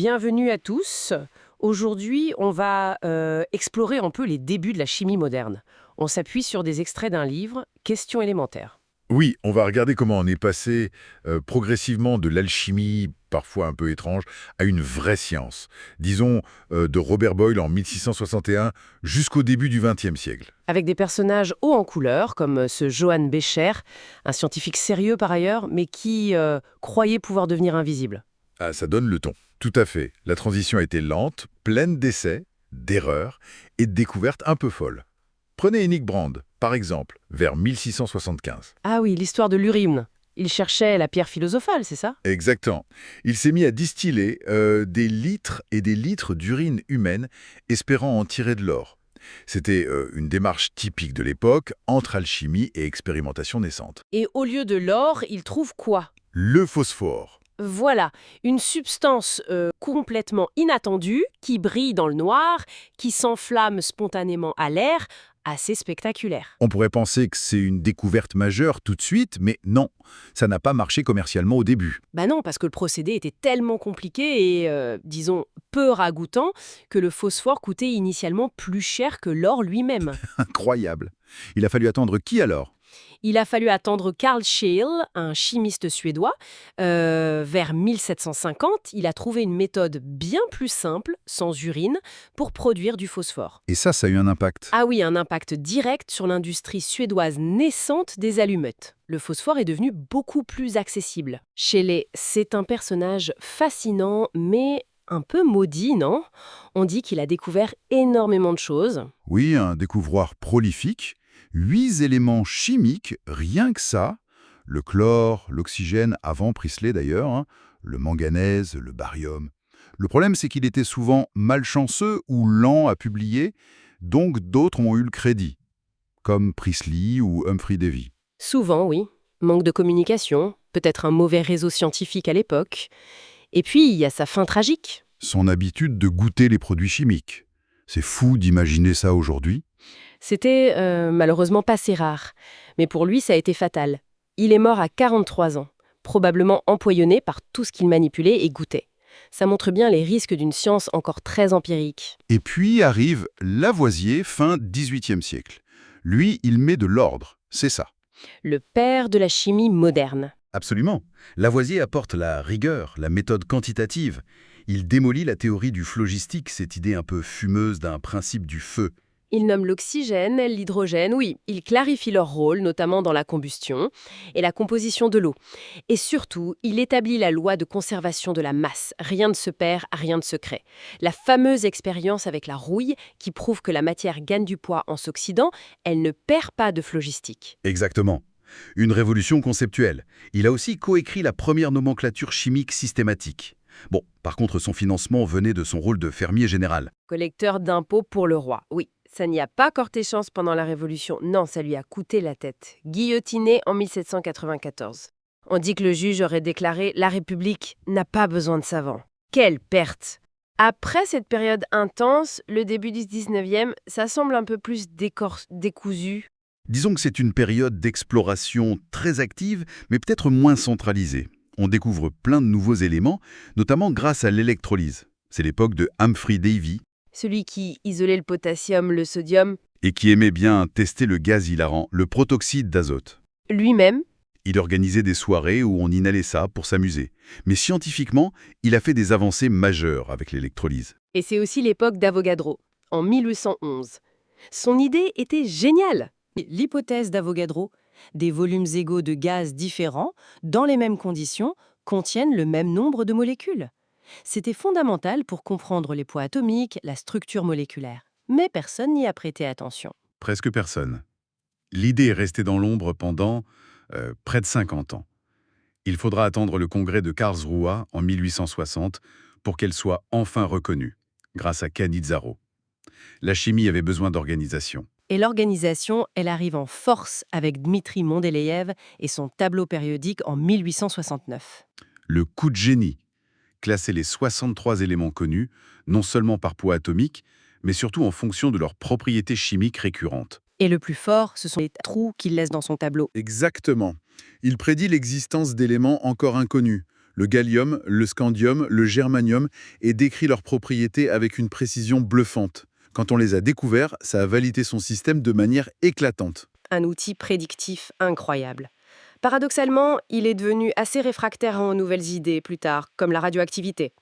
Bienvenue à tous. Aujourd'hui, on va explorer un peu les débuts de la chimie moderne. On s'appuie sur des extraits d'un livre, Questions élémentaires. Oui, on va regarder comment on est passé progressivement de l'alchimie, parfois un peu étrange, à une vraie science. Disons, de Robert Boyle en 1661 jusqu'au début du XXe siècle. Avec des personnages hauts en couleur, comme ce Johann Becher, un scientifique sérieux par ailleurs, mais qui croyait pouvoir devenir invisible. Ah, ça donne le ton. Tout à fait. La transition a été lente, pleine d'essais, d'erreurs et de découvertes un peu folles. Prenez Hennig Brand, par exemple, vers 1675. Ah oui, l'histoire de l'urine. Il cherchait la pierre philosophale, c'est ça? Exactement. Il s'est mis à distiller des litres et des litres d'urine humaine, espérant en tirer de l'or. C'était une démarche typique de l'époque, entre alchimie et expérimentation naissante. Et au lieu de l'or, il trouve quoi? Le phosphore. Voilà, une substance complètement inattendue, qui brille dans le noir, qui s'enflamme spontanément à l'air, assez spectaculaire. On pourrait penser que c'est une découverte majeure tout de suite, mais non, ça n'a pas marché commercialement au début. Bah non, parce que le procédé était tellement compliqué et, disons, peu ragoûtant, que le phosphore coûtait initialement plus cher que l'or lui-même. Incroyable. Il a fallu attendre qui alors? Il a fallu attendre Carl Scheele, un chimiste suédois. Vers 1750, il a trouvé une méthode bien plus simple, sans urine, pour produire du phosphore. Et ça a eu un impact. Ah oui, un impact direct sur l'industrie suédoise naissante des allumettes. Le phosphore est devenu beaucoup plus accessible. Scheele, c'est un personnage fascinant, mais un peu maudit, non? On dit qu'il a découvert énormément de choses. Oui, un découvroir prolifique. 8 éléments chimiques, rien que ça. Le chlore, l'oxygène, avant Priestley d'ailleurs, hein, le manganèse, le barium. Le problème, c'est qu'il était souvent malchanceux ou lent à publier, donc d'autres ont eu le crédit, comme Priestley ou Humphrey Davy. Souvent, oui. Manque de communication, peut-être un mauvais réseau scientifique à l'époque. Et puis, il y a sa fin tragique. Son habitude de goûter les produits chimiques. C'est fou d'imaginer ça aujourd'hui. C'était malheureusement pas si rare. Mais pour lui, ça a été fatal. Il est mort à 43 ans, probablement empoisonné par tout ce qu'il manipulait et goûtait. Ça montre bien les risques d'une science encore très empirique. Et puis arrive Lavoisier, fin XVIIIe siècle. Lui, il met de l'ordre, c'est ça. Le père de la chimie moderne. Absolument. Lavoisier apporte la rigueur, la méthode quantitative. Il démolit la théorie du phlogistique, cette idée un peu fumeuse d'un principe du feu. Il nomme l'oxygène, l'hydrogène, oui, il clarifie leur rôle, notamment dans la combustion et la composition de l'eau. Et surtout, il établit la loi de conservation de la masse. Rien ne se perd, rien ne se crée. La fameuse expérience avec la rouille qui prouve que la matière gagne du poids en s'oxydant, elle ne perd pas de phlogistique. Exactement. Une révolution conceptuelle. Il a aussi coécrit la première nomenclature chimique systématique. Bon, par contre, son financement venait de son rôle de fermier général. Collecteur d'impôts pour le roi, oui. Ça n'y a pas porté chance pendant la Révolution. Non, ça lui a coûté la tête. Guillotiné en 1794. On dit que le juge aurait déclaré « La République n'a pas besoin de savants ». Quelle perte! Après cette période intense, le début du 19e, ça semble un peu plus décousu. Disons que c'est une période d'exploration très active, mais peut-être moins centralisée. On découvre plein de nouveaux éléments, notamment grâce à l'électrolyse. C'est l'époque de Humphrey Davy, Celui qui isolait le potassium, le sodium, et qui aimait bien tester le gaz hilarant, le protoxyde d'azote. lui-même. Il organisait des soirées où on inhalait ça pour s'amuser. Mais scientifiquement, il a fait des avancées majeures avec l'électrolyse. Et c'est aussi l'époque d'Avogadro, en 1811. Son idée était géniale. L'hypothèse d'Avogadro, des volumes égaux de gaz différents, dans les mêmes conditions, contiennent le même nombre de molécules. C'était fondamental pour comprendre les poids atomiques, la structure moléculaire. Mais personne n'y a prêté attention. Presque personne. L'idée est restée dans l'ombre pendant près de 50 ans. Il faudra attendre le congrès de Karlsruhe en 1860 pour qu'elle soit enfin reconnue, grâce à Cannizzaro. La chimie avait besoin d'organisation. Et l'organisation, elle arrive en force avec Dmitri Mendeleïev et son tableau périodique en 1869. Le coup de génie, classer les 63 éléments connus, non seulement par poids atomique, mais surtout en fonction de leurs propriétés chimiques récurrentes. Et le plus fort, ce sont les trous qu'il laisse dans son tableau. Exactement. Il prédit l'existence d'éléments encore inconnus, le gallium, le scandium, le germanium, et décrit leurs propriétés avec une précision bluffante. Quand on les a découverts, ça a validé son système de manière éclatante. Un outil prédictif incroyable. Paradoxalement, il est devenu assez réfractaire aux nouvelles idées plus tard, comme la radioactivité.